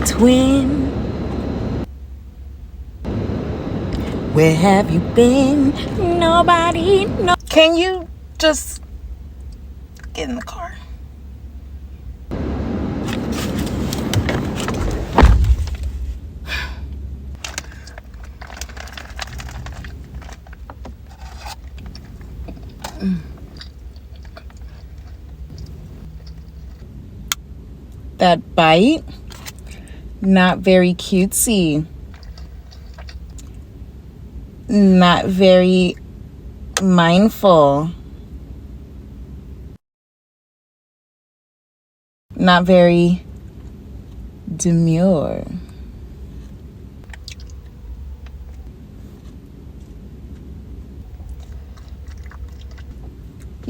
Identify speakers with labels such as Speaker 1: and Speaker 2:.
Speaker 1: twin. Where have you been? Nobody knows. Can you just get in the car? That bite, not very cutesy. Not very mindful. Not very demure.